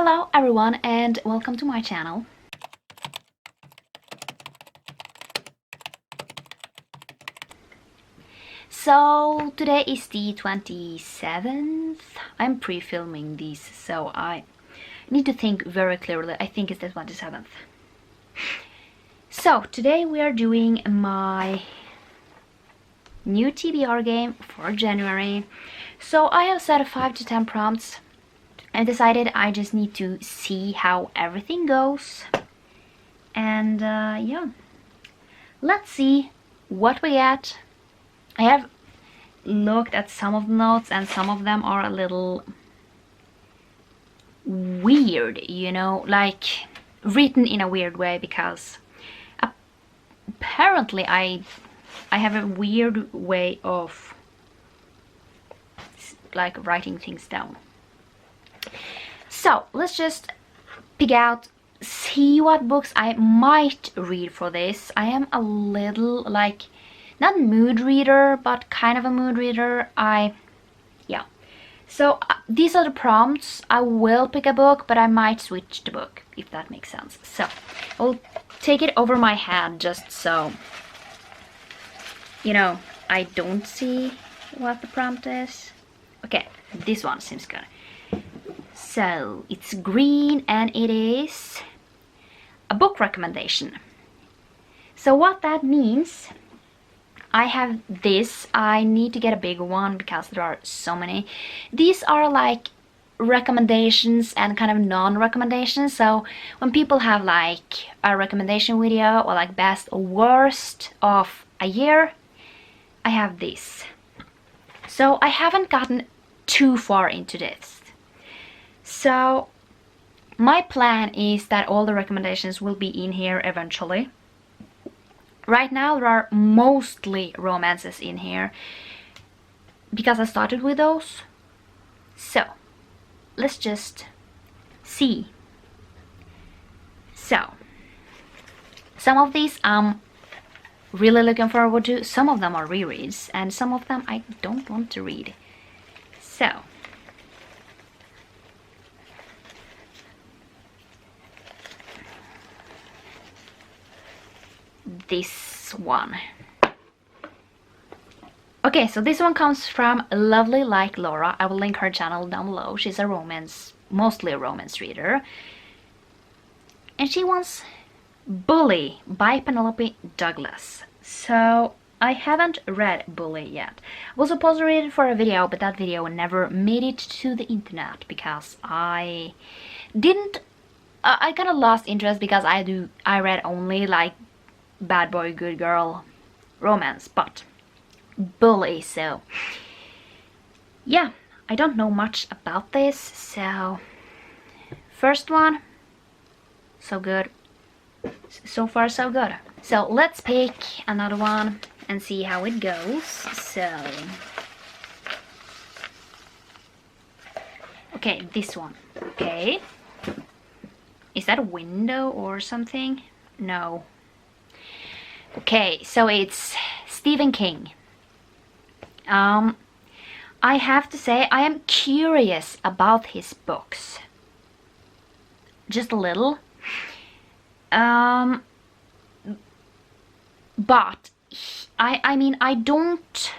Hello everyone and welcome to my channel. So today is the 27th. I'm pre-filming these, so I need to think very clearly. I think it's the 27th. So today we are doing my new TBR game for January. So I have set 5 to 10 prompts and decided I just need to see how everything goes. And yeah, let's see what we get. I have looked at some of the notes and some of them are a little weird, you know, like written in a weird way because apparently I have a weird way of like writing things down. So let's just pick out, see what books I might read for this. I am a little like, not mood reader, but kind of a mood reader. Yeah. So these are the prompts. I will pick a book, but I might switch the book, if that makes sense. So I'll take it over my head just so, you know, I don't see what the prompt is. Okay, this one seems good. So it's green and it is a book recommendation. So what that means, I have this. I need to get a bigger one because there are so many. These are like recommendations and kind of non-recommendations. So when people have like a recommendation video or like best or worst of a year, I have this. So I haven't gotten too far into this. So my plan is that all the recommendations will be in here eventually. Right now there are mostly romances in here because I started with those. So let's just see. So some of these I'm really looking forward to. Some of them are rereads and some of them I don't want to read. So this one. Okay, so this one comes from Lovely Like Laura. I will link her channel down below. She's a romance, mostly a romance reader. And she wants Bully by Penelope Douglas. So I haven't read Bully yet. I was supposed to read it for a video, but that video never made it to the internet because I didn't... I kind of lost interest because I read only like bad boy, good girl romance, but Bully, so yeah, I don't know much about this. So first one, so good, so far so good. So let's pick another one and see how it goes. So okay, this one. Okay, is that a window or something? No. Okay, so it's Stephen King. I have to say I am curious about his books. Just a little. But I mean I don't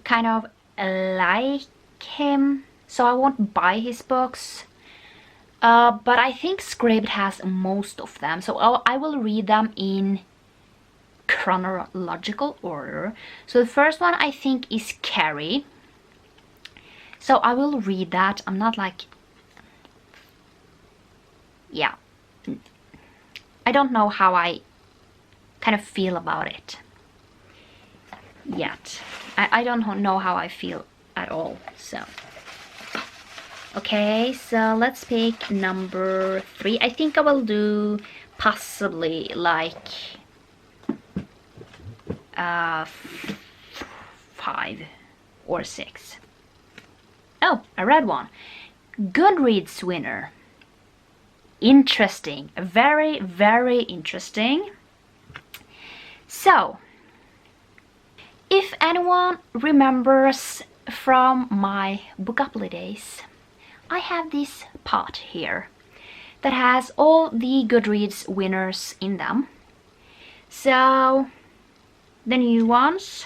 kind of like him, so I won't buy his books. But I think Scribd has most of them, so I will read them in chronological order. So the first one I think is Carrie. So I will read that. I'm not like... yeah. I don't know how I kind of feel about it yet. I don't know how I feel at all, so... Okay, so let's pick number 3. I think I will do possibly like 5 or 6. Oh, I read one. Goodreads winner. Interesting. Very, very interesting. So, if anyone remembers from my Bookuply days, I have this pot here that has all the Goodreads winners in them. So the new ones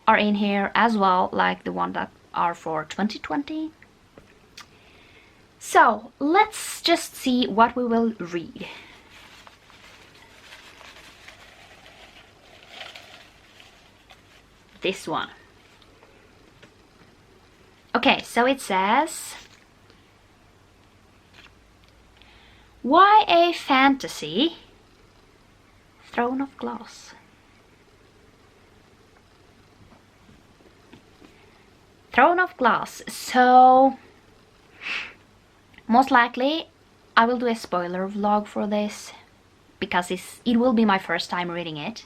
are in here as well, like the ones that are for 2020. So let's just see what we will read. This one. Okay, so it says YA fantasy, Throne of Glass. Throne of Glass. So most likely I will do a spoiler vlog for this because it will be my first time reading it.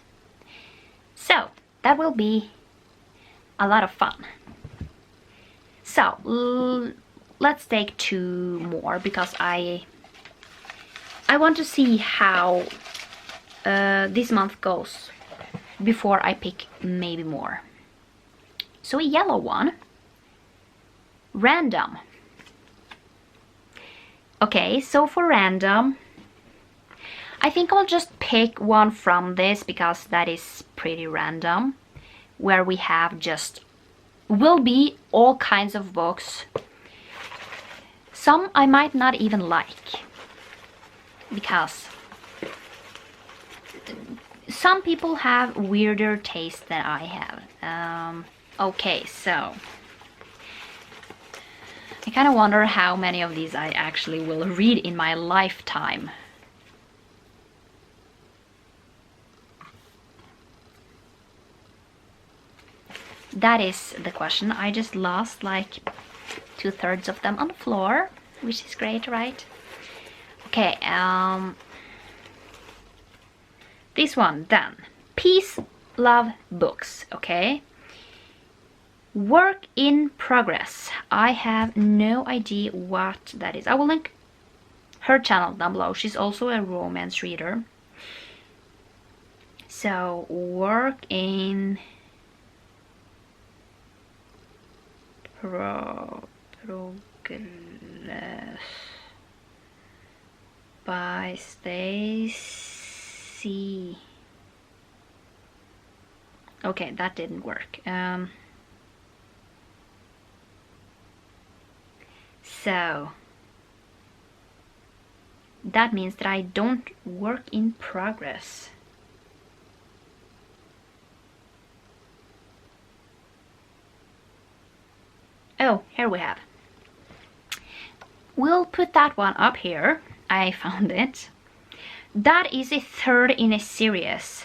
So that will be a lot of fun. So let's take 2 more because I want to see how this month goes before I pick maybe more. So a yellow one. Random. Okay, so for random, I think I'll just pick one from this because that is pretty random, where we have just will be all kinds of books. Some I might not even like because some people have weirder taste than I have. Okay, so I kind of wonder how many of these I actually will read in my lifetime. That is the question. I just lost like 2/3 of them on the floor, which is great, right? Okay, this one then. Peace, love, books, okay? Work in progress. I have no idea what that is. I will link her channel down below. She's also a romance reader. So, work in progress by Stacy. Okay, that didn't work. So that means that I don't work in progress. Oh, here we have. We'll put that one up here. I found it. That is a 3rd in a series.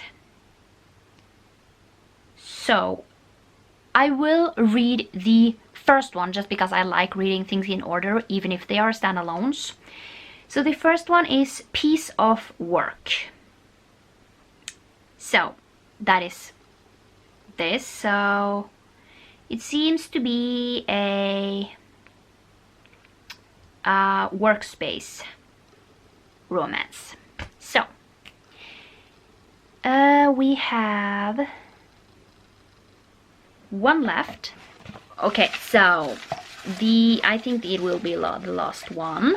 So I will read the first one just because I like reading things in order, even if they are standalones. So the first one is Piece of Work. So that is this. So it seems to be a workspace romance. So we have one left. Okay, so I think it will be the last one.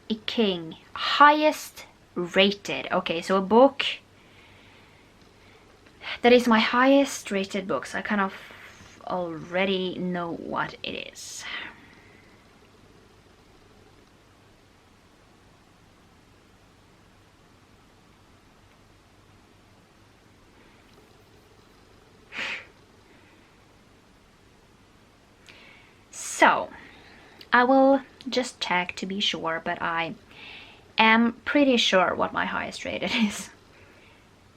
A King, highest rated. Okay, so a book that is my highest rated book. So I kind of already know what it is. So I will just check to be sure, but I am pretty sure what my highest rated is.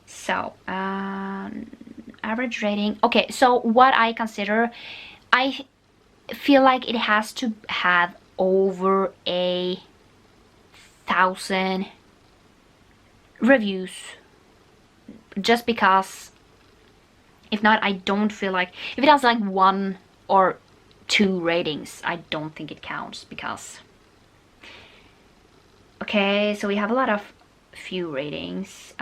So average rating. Okay, so what I consider, I feel like it has to have over 1,000 reviews, just because if not, I don't feel like, if it has like 1 or 2 ratings, I don't think it counts. Because okay, so we have a lot of few ratings.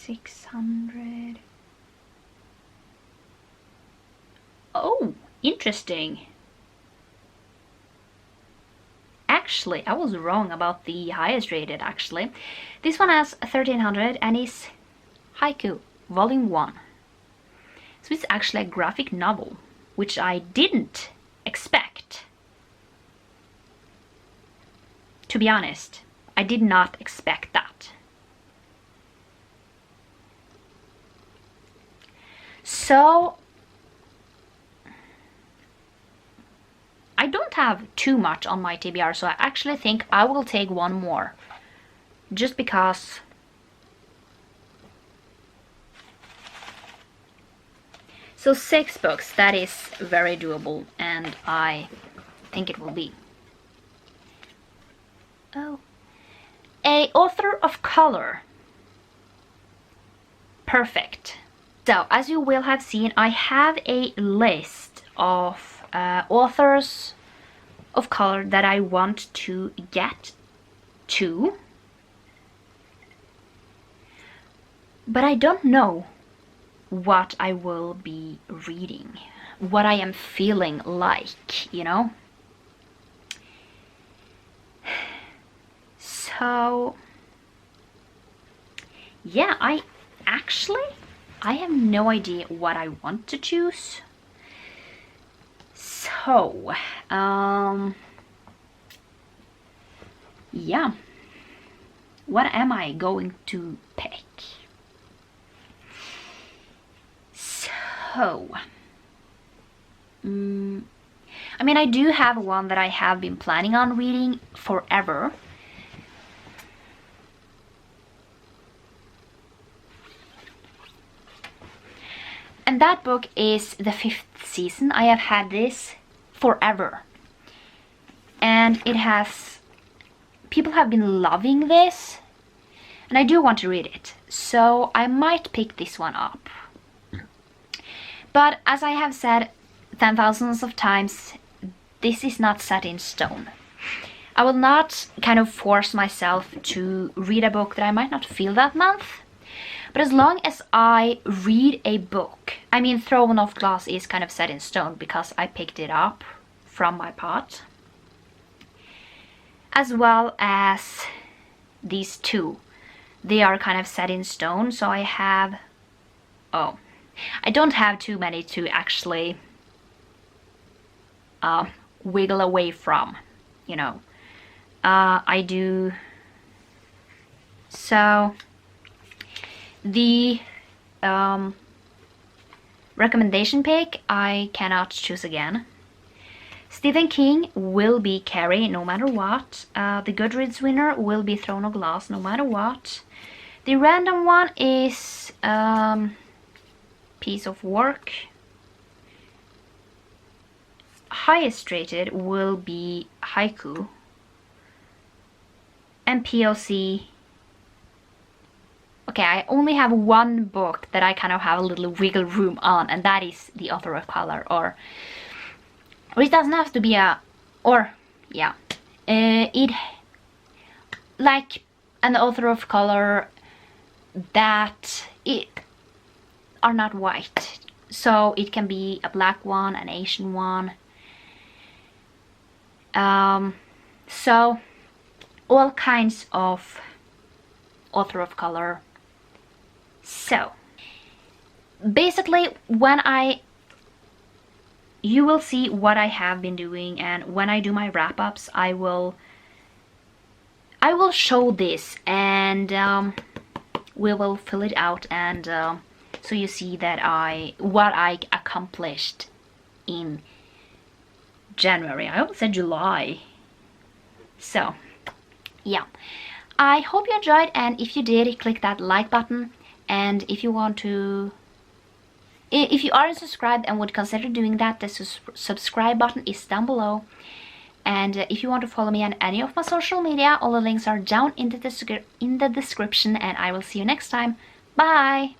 600. Oh, interesting. Actually, I was wrong about the highest rated actually. This one has 1300 and is Haiku, Volume 1. So it's actually a graphic novel, which I didn't expect. To be honest, I did not expect that. So I don't have too much on my TBR, so I actually think I will take one more. Just because so 6 books, that is very doable, and I think it will be. Oh. A author of color. Perfect. So, as you will have seen, I have a list of authors of color that I want to get to. But I don't know what I will be reading, what I am feeling like, you know? So, yeah, I have no idea what I want to choose. So, yeah, what am I going to pick? So, I mean, I do have one that I have been planning on reading forever. And that book is The Fifth Season. I have had this forever. And it has... people have been loving this. And I do want to read it. So I might pick this one up. But as I have said 10,000s of times, this is not set in stone. I will not kind of force myself to read a book that I might not feel that month. But as long as I read a book, I mean, Thrown Off Glass is kind of set in stone because I picked it up from my pot. As well as these two. They are kind of set in stone, so I have... oh, I don't have too many to actually wiggle away from, you know. I do... so... the recommendation pick, I cannot choose again. Stephen King will be Carrie no matter what. The Goodreads winner will be Throne of Glass no matter what. The random one is Piece of Work. Highest rated will be Haiku. And POC. Okay, I only have one book that I kind of have a little wiggle room on, and that is The Author of Color, or it doesn't have to be a, or, yeah, it, like an author of color that it are not white, so it can be a black one, an Asian one, so all kinds of author of color. So basically, you will see what I have been doing, and when I do my wrap-ups, I will show this, and we will fill it out, and so you see that what I accomplished in January. I almost said July. So yeah, I hope you enjoyed, and if you did, click that like button. And if you want to, if you aren't subscribed and would consider doing that, the subscribe button is down below. And if you want to follow me on any of my social media, all the links are down in the description, and I will see you next time. Bye!